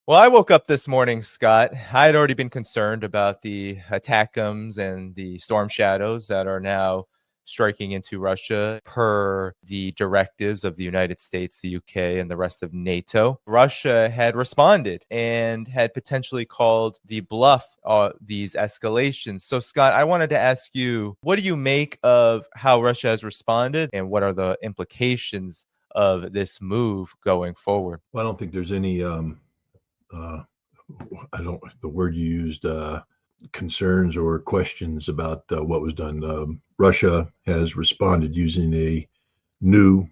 Well, I woke up this morning, Scott. I had already been concerned about the ATACMS and the storm shadows that are now striking into Russia per the directives of the United States, the UK, and the rest of NATO. Russia had responded and had potentially called the bluff these escalations. So, Scott, I wanted to ask you, what do you make of how Russia has responded, and what are the implications of this move going forward? Well, I don't think there's any the word you used, concerns or questions about what was done. Russia has responded using a new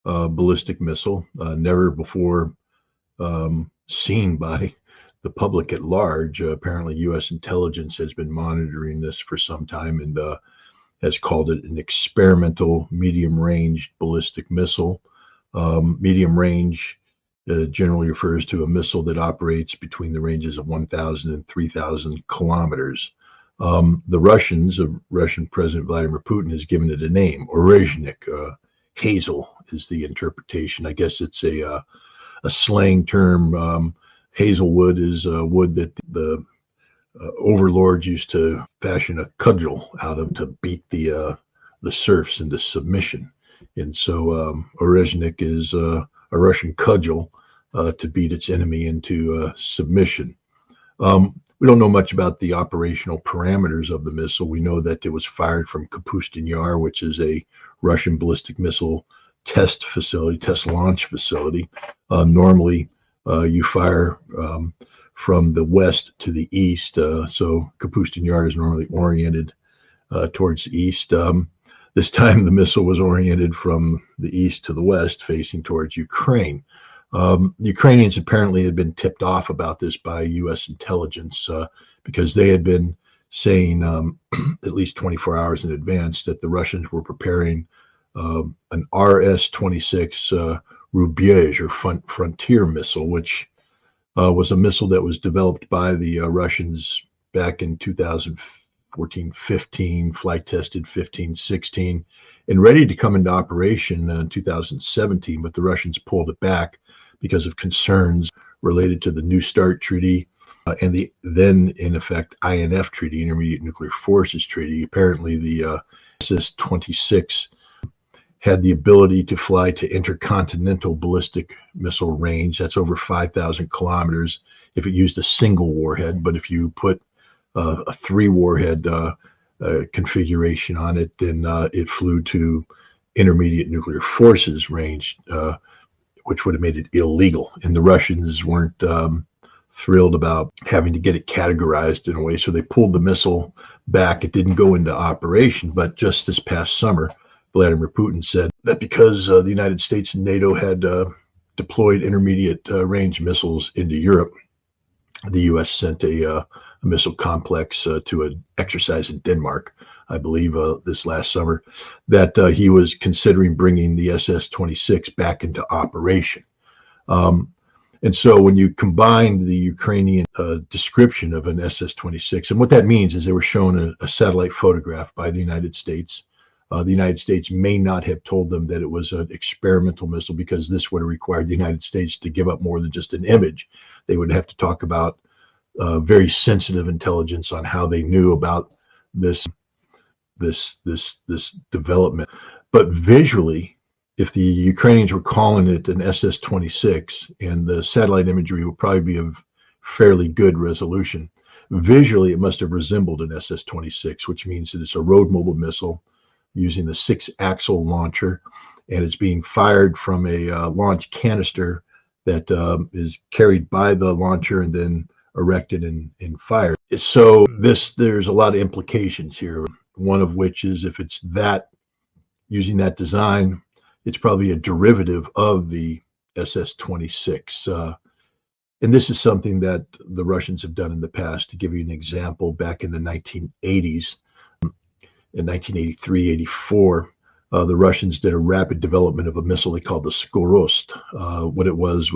ballistic missile, never before seen by the public at large. Apparently, U.S. intelligence has been monitoring this for some time and has called it an experimental medium-range ballistic missile. Medium range generally refers to a missile that operates between the ranges of 1,000 and 3,000 kilometers. The Russian President Vladimir Putin has given it a name, Orezhnik. Hazel is the interpretation. I guess it's a slang term. Hazelwood is wood that the overlords used to fashion a cudgel out of to beat the serfs into submission. And so Orezhnik is a Russian cudgel to beat its enemy into submission. We don't know much about the operational parameters of the missile. We know that it was fired from Kapustin Yar, which is a Russian ballistic missile test launch facility. Normally, you fire from the west to the east, so Kapustin Yar is normally oriented towards the east. This time, the missile was oriented from the east to the west, facing towards Ukraine. Ukrainians apparently had been tipped off about this by U.S. intelligence because they had been saying at least 24 hours in advance that the Russians were preparing an RS-26 Rubyezh, or frontier missile, which was a missile that was developed by the Russians back in 2014-15, flight tested 15-16, and ready to come into operation in 2017, but the Russians pulled it back because of concerns related to the New START Treaty and the then, in effect, INF Treaty, Intermediate Nuclear Forces Treaty. Apparently, the SS-26 had the ability to fly to intercontinental ballistic missile range. That's over 5,000 kilometers if it used a single warhead. But if you put a three-warhead configuration on it, then it flew to intermediate nuclear forces range, which would have made it illegal. And the Russians weren't thrilled about having to get it categorized in a way, so they pulled the missile back. It didn't go into operation, but just this past summer, Vladimir Putin said that because the United States and NATO had deployed intermediate range missiles into Europe, the U.S. sent a missile complex to an exercise in Denmark, I believe, this last summer, that he was considering bringing the SS-26 back into operation. And so when you combine the Ukrainian description of an SS-26, and what that means is they were shown a satellite photograph by the United States. The United States may not have told them that it was an experimental missile, because this would have required the United States to give up more than just an image. They would have to talk about very sensitive intelligence on how they knew about this development. But visually, if the Ukrainians were calling it an SS-26, and the satellite imagery would probably be of fairly good resolution, visually it must have resembled an SS-26, which means that it's a road mobile missile using a 6-axle launcher, and it's being fired from a launch canister that is carried by the launcher and then erected and fired. So there's a lot of implications here. One of which is, if it's that, using that design, it's probably a derivative of the SS-26. And this is something that the Russians have done in the past. To give you an example, back in the 1980s, in 1983-84, the Russians did a rapid development of a missile they called the Skorost. What it was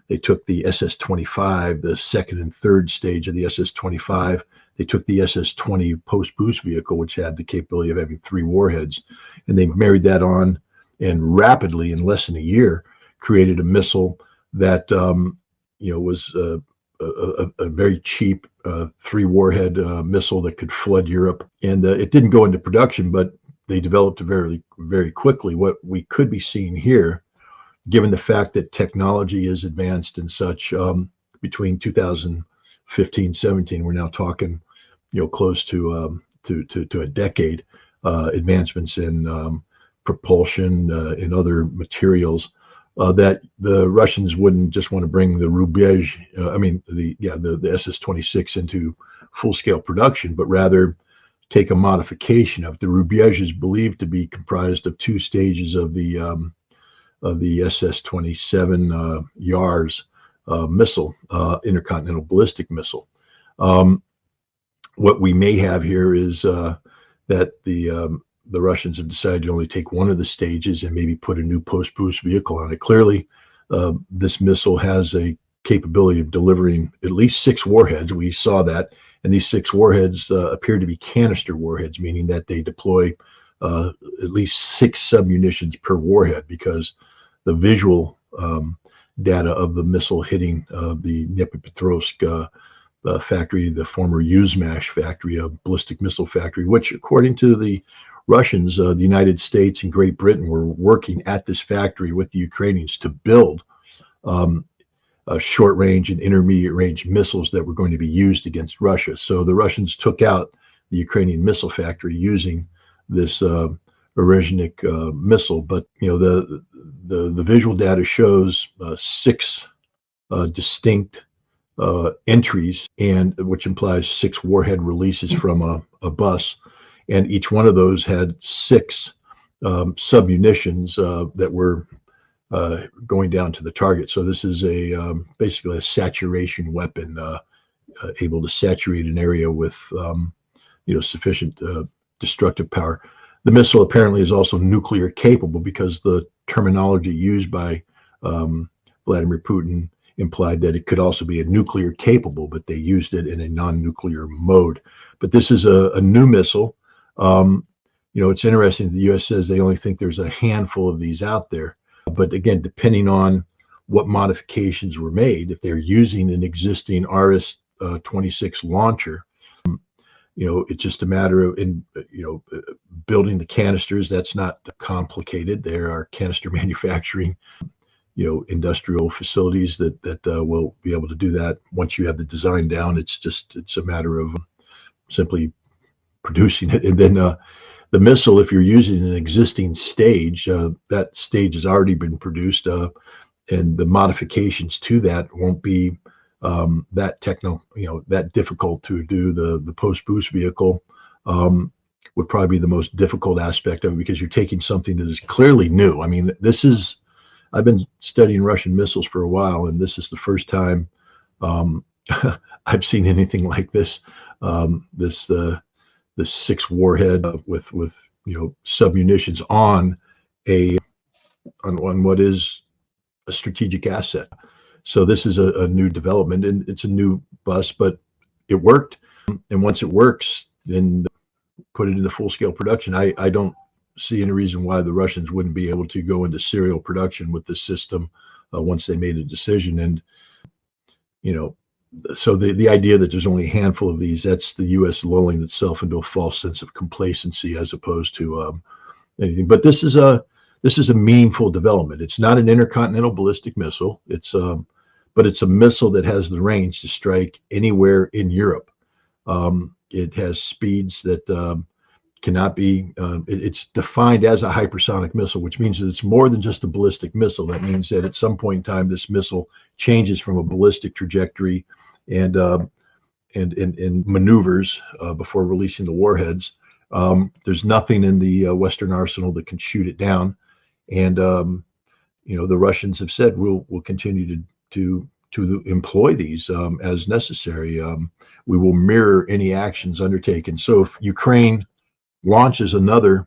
they took the SS-25, the second and third stage of the SS-25. They took the SS-20 post-boost vehicle, which had the capability of having 3 warheads, and they married that on, and rapidly, in less than a year, created a missile that was a very cheap 3-warhead missile that could flood Europe. And it didn't go into production, but they developed it very, very quickly. What we could be seeing here, given the fact that technology is advanced and such, between 2015, 17, we're now talking, close to a decade, advancements in propulsion, in other materials, that the Russians wouldn't just want to bring the Rubege, the SS-26 into full-scale production, but rather take a modification of the Rubege. Is believed to be comprised of 2 stages of the SS-27 YARS missile, intercontinental ballistic missile. What we may have here is that the Russians have decided to only take one of the stages and maybe put a new post-boost vehicle on it. Clearly, this missile has a capability of delivering at least 6 warheads. We saw that, and these 6 warheads appear to be canister warheads, meaning that they deploy at least 6 submunitions per warhead, because the visual data of the missile hitting the Dnipropetrovsk factory, the former Yuzmash factory, a ballistic missile factory, which, according to the Russians, the United States and Great Britain were working at this factory with the Ukrainians to build short-range and intermediate-range missiles that were going to be used against Russia. So the Russians took out the Ukrainian missile factory using this Orezhnik missile. But the visual data shows 6 distinct entries, and which implies 6 warhead releases from a bus. And each one of those had 6 submunitions that were going down to the target. So this is basically a saturation weapon, able to saturate an area with sufficient destructive power. The missile apparently is also nuclear capable, because the terminology used by Vladimir Putin implied that it could also be a nuclear capable, but they used it in a non-nuclear mode. But this is a new missile. It's interesting. The U.S. says they only think there's a handful of these out there. But again, depending on what modifications were made, if they're using an existing RS-26 launcher, it's just a matter of building the canisters. That's not complicated. There are canister manufacturing, industrial facilities that will be able to do that. Once you have the design down, it's a matter of simply producing it. And then the missile, if you're using an existing stage, that stage has already been produced, and the modifications to that won't be that difficult to do. The post-boost vehicle would probably be the most difficult aspect of it, because you're taking something that is clearly new. I mean, I've been studying Russian missiles for a while, and this is the first time I've seen anything like this. This 6 warhead with submunitions on what is a strategic asset. So this is a new development, and it's a new bus, but it worked. And once it works, then put it into full-scale production. I don't see any reason why the Russians wouldn't be able to go into serial production with this system once they made a decision. And so the idea that there's only a handful of these, that's the U.S. lulling itself into a false sense of complacency, as opposed to anything. But this is a meaningful development. It's not an intercontinental ballistic missile. But it's a missile that has the range to strike anywhere in Europe. It has speeds that cannot be. It's defined as a hypersonic missile, which means that it's more than just a ballistic missile. That means that at some point in time, this missile changes from a ballistic trajectory and maneuvers before releasing the warheads. There's nothing in the Western arsenal that can shoot it down, and the Russians have said we'll continue to employ these as necessary. We will mirror any actions undertaken. So if Ukraine launches another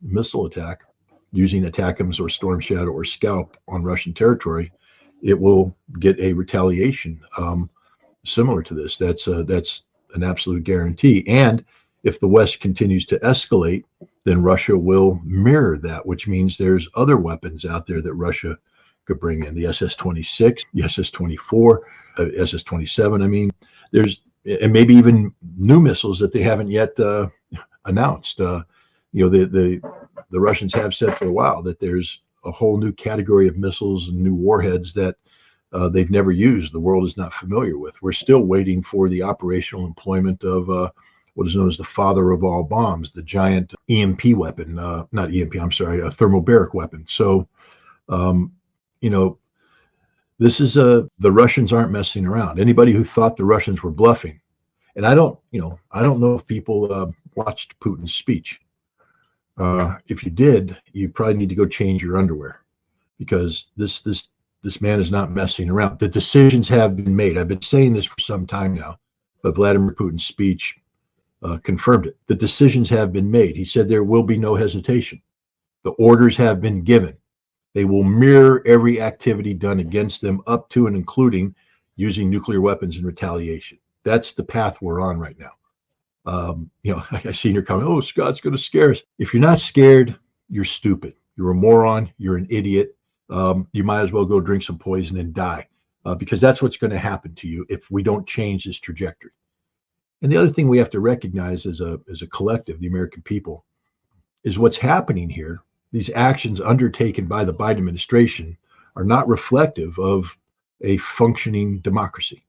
missile attack using ATACMS or Storm Shadow or Scalp on Russian territory, it will get a retaliation similar to this. That's an absolute guarantee. And if the West continues to escalate, then Russia will mirror that, which means there's other weapons out there that Russia could bring in the SS-26, the SS-24, SS-27. I mean, there's, and maybe even new missiles that they haven't yet announced. The Russians have said for a while that there's a whole new category of missiles and new warheads that they've never used. The world is not familiar with. We're still waiting for the operational employment of what is known as the father of all bombs, the giant EMP weapon, not EMP, I'm sorry, a thermobaric weapon. So, this is the Russians aren't messing around. Anybody who thought the Russians were bluffing, and I don't know if people watched Putin's speech. If you did, you probably need to go change your underwear, because this man is not messing around. The decisions have been made. I've been saying this for some time now, but Vladimir Putin's speech confirmed it. The decisions have been made. He said there will be no hesitation. The orders have been given. They will mirror every activity done against them, up to and including using nuclear weapons in retaliation. That's the path we're on right now. I see in your comment, oh, Scott's going to scare us. If you're not scared, you're stupid. You're a moron. You're an idiot. You might as well go drink some poison and die, because that's what's going to happen to you if we don't change this trajectory. And the other thing we have to recognize as a collective, the American people, is what's happening here. These actions undertaken by the Biden administration are not reflective of a functioning democracy.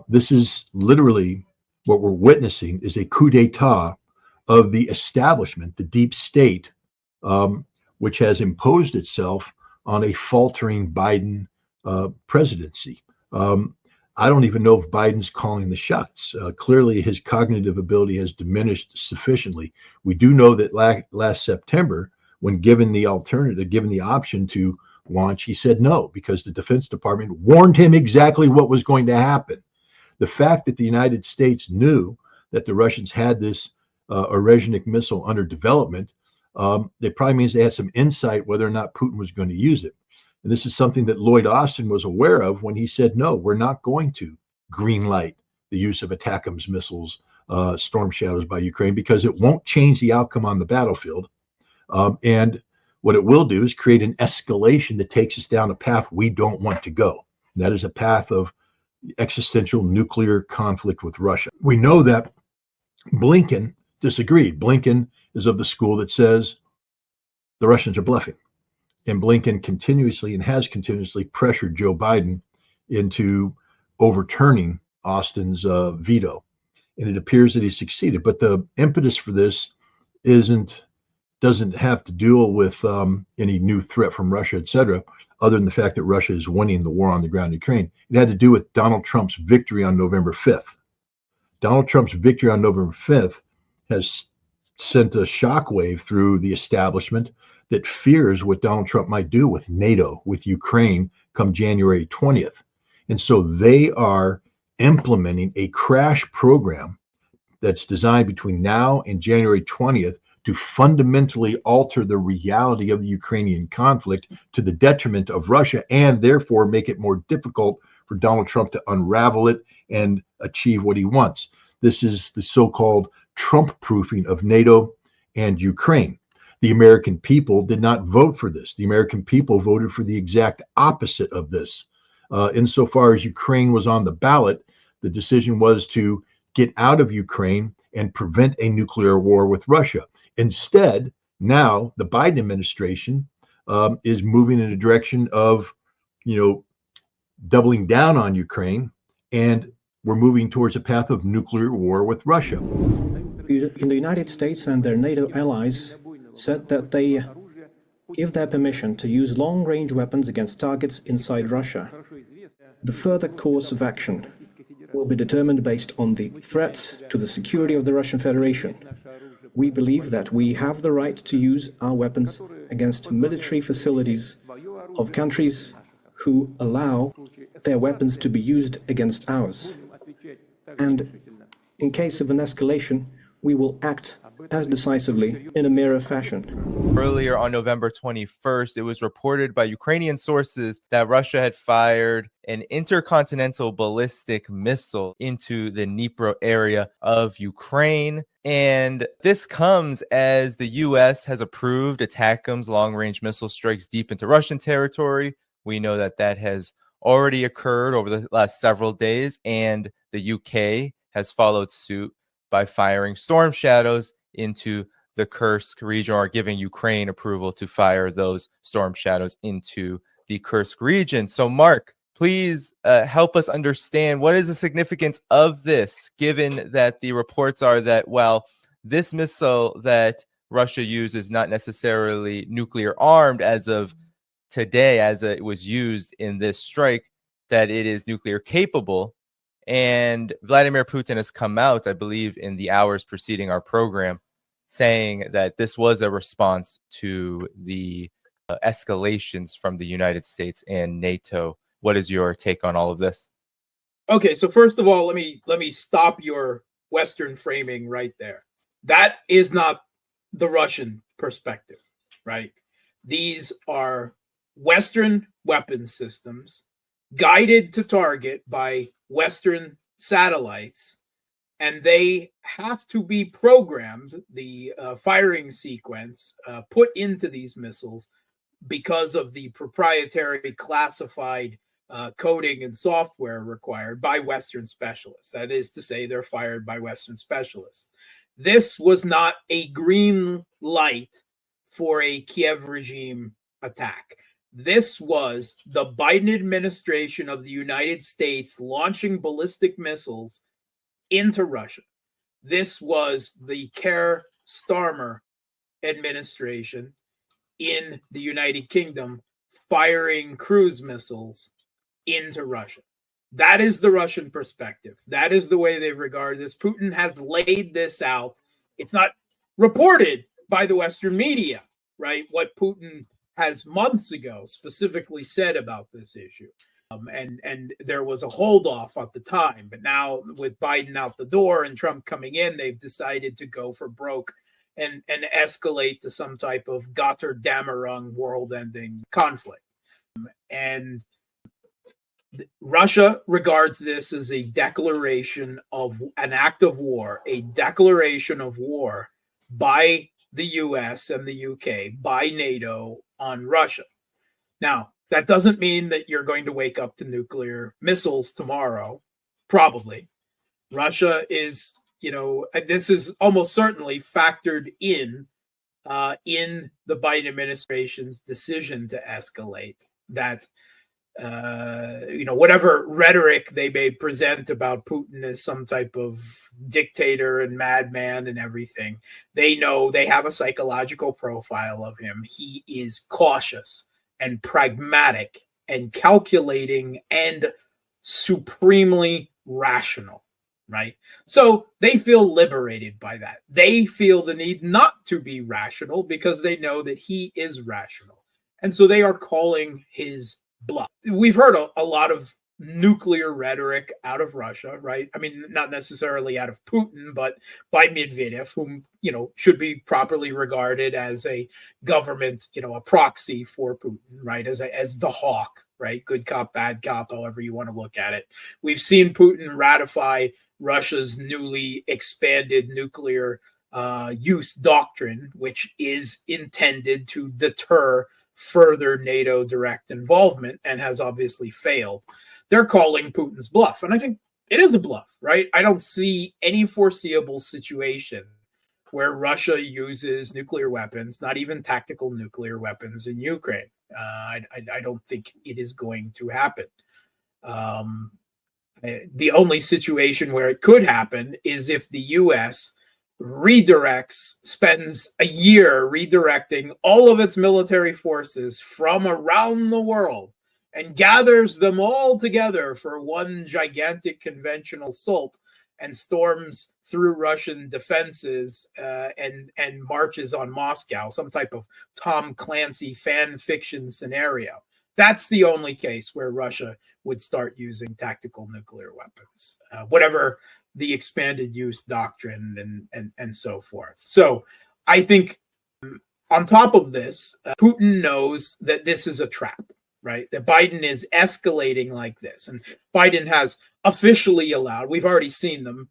This is literally what we're witnessing is a coup d'etat of the establishment, the deep state, which has imposed itself on a faltering Biden presidency. I don't even know if Biden's calling the shots. Clearly, his cognitive ability has diminished sufficiently. We do know that last September, when given the alternative, given the option to launch, he said no, because the Defense Department warned him exactly what was going to happen. The fact that the United States knew that the Russians had this Orezhnik missile under development, it probably means they had some insight whether or not Putin was going to use it. And this is something that Lloyd Austin was aware of when he said, no, we're not going to green light the use of ATACMS missiles, Storm Shadows by Ukraine, because it won't change the outcome on the battlefield. And what it will do is create an escalation that takes us down a path we don't want to go. And that is a path of existential nuclear conflict with Russia. We know that Blinken disagreed. Blinken is of the school that says the Russians are bluffing. And Blinken continuously and has continuously pressured Joe Biden into overturning Austin's veto. And it appears that he succeeded. But the impetus for this doesn't have to deal with any new threat from Russia, et cetera, other than the fact that Russia is winning the war on the ground in Ukraine. It had to do with Donald Trump's victory on November 5th. Donald Trump's victory on November 5th has sent a shockwave through the establishment that fears what Donald Trump might do with NATO, with Ukraine, come January 20th. And so they are implementing a crash program that's designed between now and January 20th to fundamentally alter the reality of the Ukrainian conflict to the detriment of Russia, and therefore make it more difficult for Donald Trump to unravel it and achieve what he wants. This is the so-called Trump-proofing of NATO and Ukraine. The American people did not vote for this. The American people voted for the exact opposite of this. Insofar as Ukraine was on the ballot, the decision was to get out of Ukraine and prevent a nuclear war with Russia. Instead, now the Biden administration is moving in a direction of, doubling down on Ukraine, and we're moving towards a path of nuclear war with Russia. In the United States and their NATO allies said that they give their permission to use long-range weapons against targets inside Russia. The further course of action will be determined based on the threats to the security of the Russian Federation. We believe that we have the right to use our weapons against military facilities of countries who allow their weapons to be used against ours. And in case of an escalation, we will act as decisively in a mirror fashion. Earlier on November 21st, it was reported by Ukrainian sources that Russia had fired an intercontinental ballistic missile into the Dnipro area of Ukraine. And this comes as the U.S. has approved ATACMS long-range missile strikes deep into Russian territory, We know that that has already occurred over the last several days, and the UK has followed suit by firing storm shadows into the Kursk region, or giving Ukraine approval to fire those storm shadows into the Kursk region. So, Mark, please help us understand what is the significance of this, given that the reports are that, well, this missile that Russia used is not necessarily nuclear armed as of today, as it was used in this strike, that it is nuclear capable. And Vladimir Putin has come out, I believe, in the hours preceding our program, saying that this was a response to the escalations from the United States and NATO. What is your take on all of this? Okay, so first of all, let me stop your Western framing right there. That is not the Russian perspective, right? These are Western weapon systems guided to target by Western satellites, and they have to be programmed, the firing sequence put into these missiles, because of the proprietary classified coding and software required by Western specialists. That is to say, they're fired by Western specialists. This was not a green light for a Kiev regime attack. This was the Biden administration of the United States launching ballistic missiles into Russia. This was the Keir Starmer administration in the United Kingdom firing cruise missiles into Russia. That is the Russian perspective. That is the way they regard this. Putin has laid this out. It's not reported by the Western media, right? What Putin has months ago specifically said about this issue. And there was a holdoff at the time. But now with Biden out the door and Trump coming in, they've decided to go for broke and escalate to some type of Gotterdammerung world-ending conflict. And Russia regards this as a declaration of an act of war, a declaration of war by the US and the UK, by NATO on Russia. Now, that doesn't mean that you're going to wake up to nuclear missiles tomorrow, probably. Russia is, this is almost certainly factored in the Biden administration's decision to escalate that. Whatever rhetoric they may present about Putin as some type of dictator and madman and everything, they know they have a psychological profile of him. He is cautious and pragmatic and calculating and supremely rational, right? So they feel liberated by that. They feel the need not to be rational because they know that he is rational. And so they are calling his bluff. We've heard a lot of nuclear rhetoric out of Russia, right? I mean, not necessarily out of Putin, but by Medvedev, whom, should be properly regarded as a government, a proxy for Putin, right? As the hawk, right? Good cop, bad cop, however you want to look at it. We've seen Putin ratify Russia's newly expanded nuclear use doctrine, which is intended to deter further NATO direct involvement, and has obviously failed. They're calling Putin's bluff, and I think it is a bluff, right? I don't see any foreseeable situation where Russia uses nuclear weapons, not even tactical nuclear weapons, in Ukraine. I don't think it is going to happen. The only situation where it could happen is if the U.S. spends a year redirecting all of its military forces from around the world and gathers them all together for one gigantic conventional assault and storms through Russian defenses and marches on Moscow, some type of Tom Clancy fan fiction scenario. That's the only case where Russia would start using tactical nuclear weapons, whatever the expanded use doctrine and so forth. So I think on top of this, Putin knows that this is a trap, right? That Biden is escalating like this. And Biden has officially allowed, we've already seen them,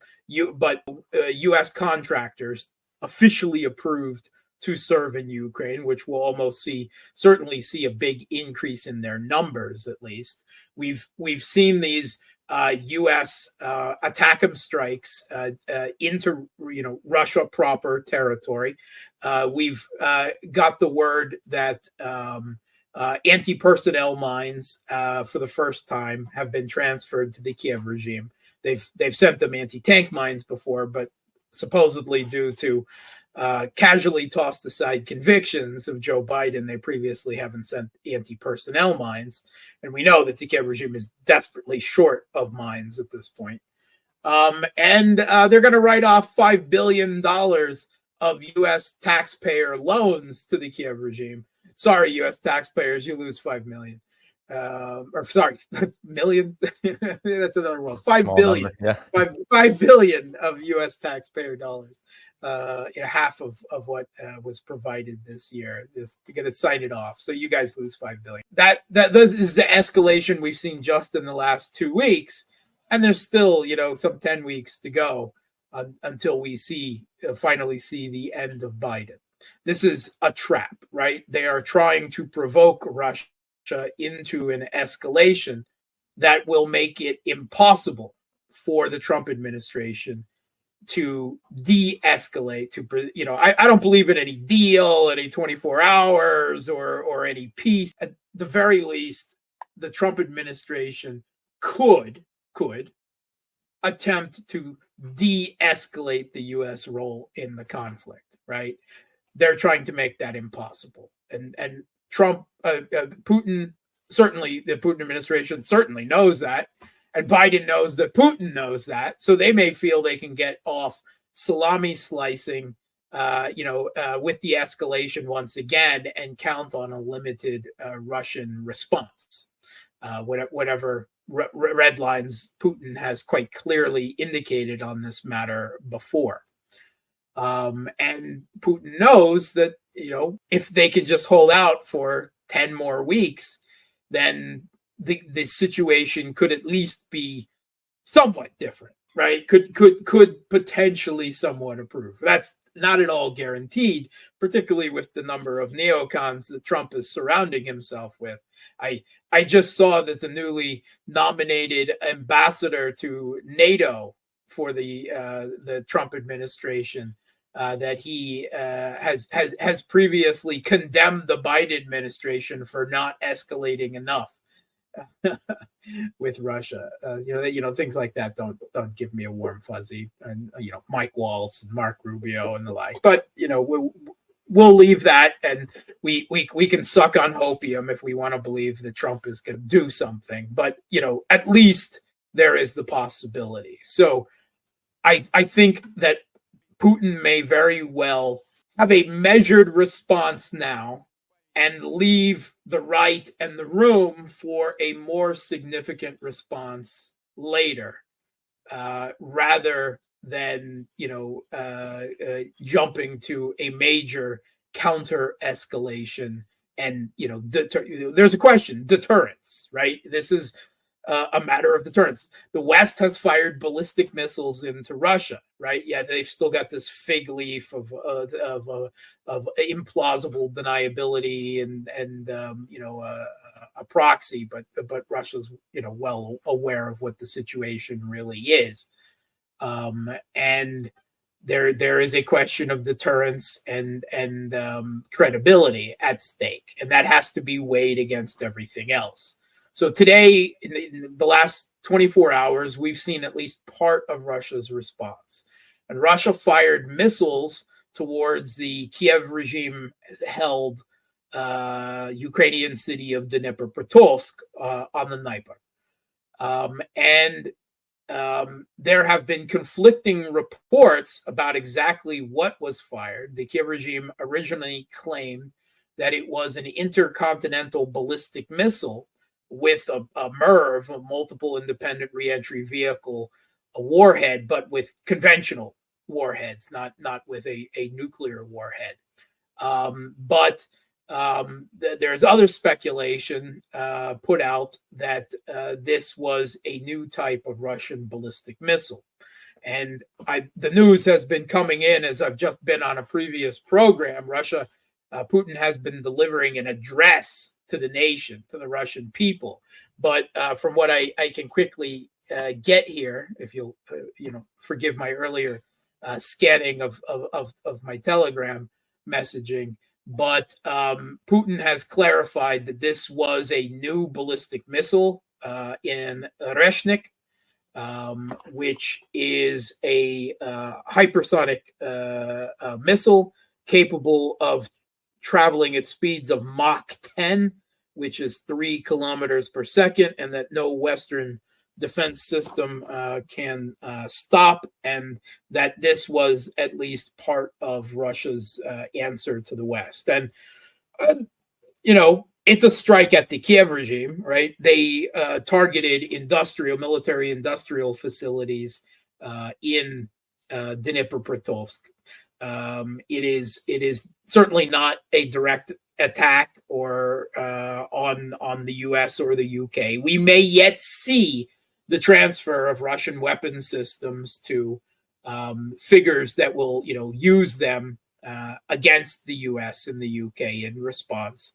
but U.S. contractors officially approved to serve in Ukraine, which will almost certainly see a big increase in their numbers. At least we've seen these U.S. ATACMS strikes into Russia proper territory. We've got the word that anti-personnel mines for the first time have been transferred to the Kiev regime. They've sent them anti-tank mines before, but supposedly due to casually tossed aside convictions of Joe Biden, they previously haven't sent anti-personnel mines. And we know that the Kiev regime is desperately short of mines at this point. And they're going to write off $5 billion of U.S. taxpayer loans to the Kiev regime. Sorry, U.S. taxpayers, you lose $5 million. Or sorry, million. That's another one. $5 billion. Yeah. $5 billion of U.S. taxpayer dollars. Half of what was provided this year, just to get it signed off. So you guys lose $5 billion. This is the escalation we've seen just in the last 2 weeks, and there's still some 10 weeks to go until we finally see the end of Biden. This is a trap, right? They are trying to provoke Russia into an escalation that will make it impossible for the Trump administration to de-escalate. I don't believe in any deal, any 24 hours or any peace. At the very least, the Trump administration could attempt to de-escalate the U.S. role in the conflict, right? They're trying to make that impossible. And Trump, Putin, certainly the Putin administration certainly knows that. And Biden knows that Putin knows that. So they may feel they can get off salami slicing, with the escalation once again and count on a limited Russian response. Whatever red lines Putin has quite clearly indicated on this matter before. And Putin knows that, if they can just hold out for 10 more weeks, then the situation could at least be somewhat different, right? Could potentially somewhat improve. That's not at all guaranteed, particularly with the number of neocons that Trump is surrounding himself with. I just saw that the newly nominated ambassador to NATO for the Trump administration, that he has previously condemned the Biden administration for not escalating enough with Russia. Things like that don't give me a warm fuzzy. And Mike Waltz and Mark Rubio and the like. But we'll leave that, and we can suck on hopium if we want to believe that Trump is going to do something. But at least there is the possibility. So I think that Putin may very well have a measured response now and leave the right and the room for a more significant response later, rather than jumping to a major counter escalation. And there's a question: deterrence, right? This is a matter of deterrence. The West has fired ballistic missiles into Russia, right? Yeah, they've still got this fig leaf of implausible deniability and a proxy, but Russia's well aware of what the situation really is, and there is a question of deterrence and credibility at stake, and that has to be weighed against everything else. So today, in the last 24 hours, we've seen at least part of Russia's response. And Russia fired missiles towards the Kiev regime-held Ukrainian city of Dnipropetrovsk on the Dnieper. There have been conflicting reports about exactly what was fired. The Kiev regime originally claimed that it was an intercontinental ballistic missile with a MIRV, a multiple independent reentry vehicle, a warhead, but with conventional warheads, not with a nuclear warhead. But there's other speculation put out that this was a new type of Russian ballistic missile. And the news has been coming in as I've just been on a previous program. Putin has been delivering an address to the nation, to the Russian people. But from what I can quickly get here, if you'll forgive my earlier scanning of my Telegram messaging, but Putin has clarified that this was a new ballistic missile in Reshnik, which is a hypersonic missile capable of traveling at speeds of Mach 10, which is 3 kilometers per second, and that no Western defense system can stop, and that this was at least part of Russia's answer to the West. And, it's a strike at the Kiev regime, right? They targeted military industrial facilities in Dnipropetrovsk. It is certainly not a direct attack or on the U.S. or the U.K. We may yet see the transfer of Russian weapon systems to figures that will, use them against the U.S. and the U.K. in response.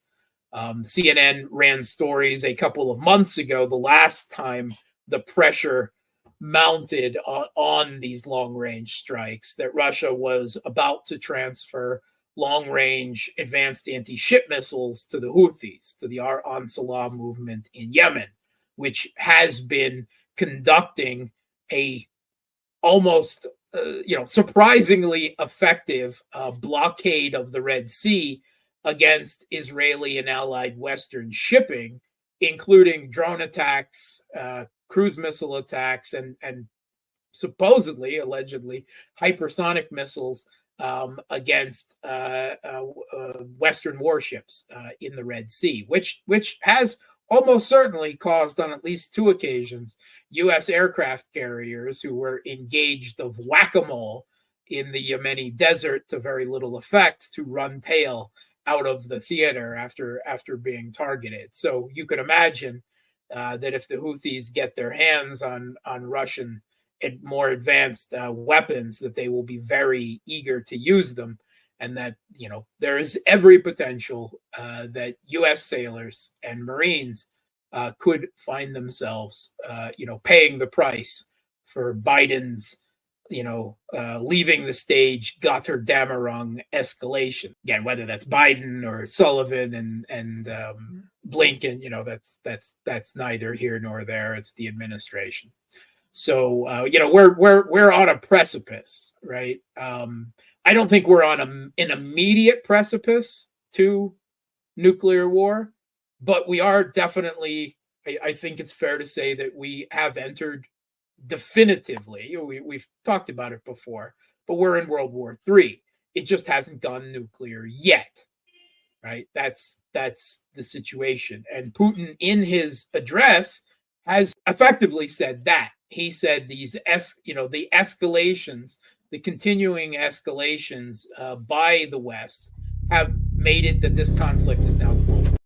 CNN ran stories a couple of months ago, the last time the pressure mounted on these long-range strikes, that Russia was about to transfer long-range advanced anti-ship missiles to the Houthis, to the Ansar movement in Yemen, which has been conducting a almost surprisingly effective blockade of the Red Sea against Israeli and allied Western shipping, including drone attacks, cruise missile attacks, and supposedly, allegedly, hypersonic missiles against Western warships in the Red Sea, which has almost certainly caused, on at least 2 occasions, U.S. aircraft carriers who were engaged of whack-a-mole in the Yemeni desert to very little effect to run tail out of the theater after being targeted. So you could imagine that if the Houthis get their hands on Russian and more advanced weapons, that they will be very eager to use them, and that there is every potential that U.S. sailors and Marines could find themselves paying the price for Biden's leaving the stage Gotterdammerung escalation. Again, whether that's Biden or Sullivan and Blinken, that's neither here nor there. It's the administration. So we're on a precipice, right? I don't think we're on an immediate precipice to nuclear war, but we are definitely. I think it's fair to say that we have entered definitively. We've talked about it before, but we're in World War III. It just hasn't gone nuclear yet, right? That's the situation. And Putin, in his address, has effectively said that. He said the escalations, the continuing escalations by the West have made it that this conflict is now global.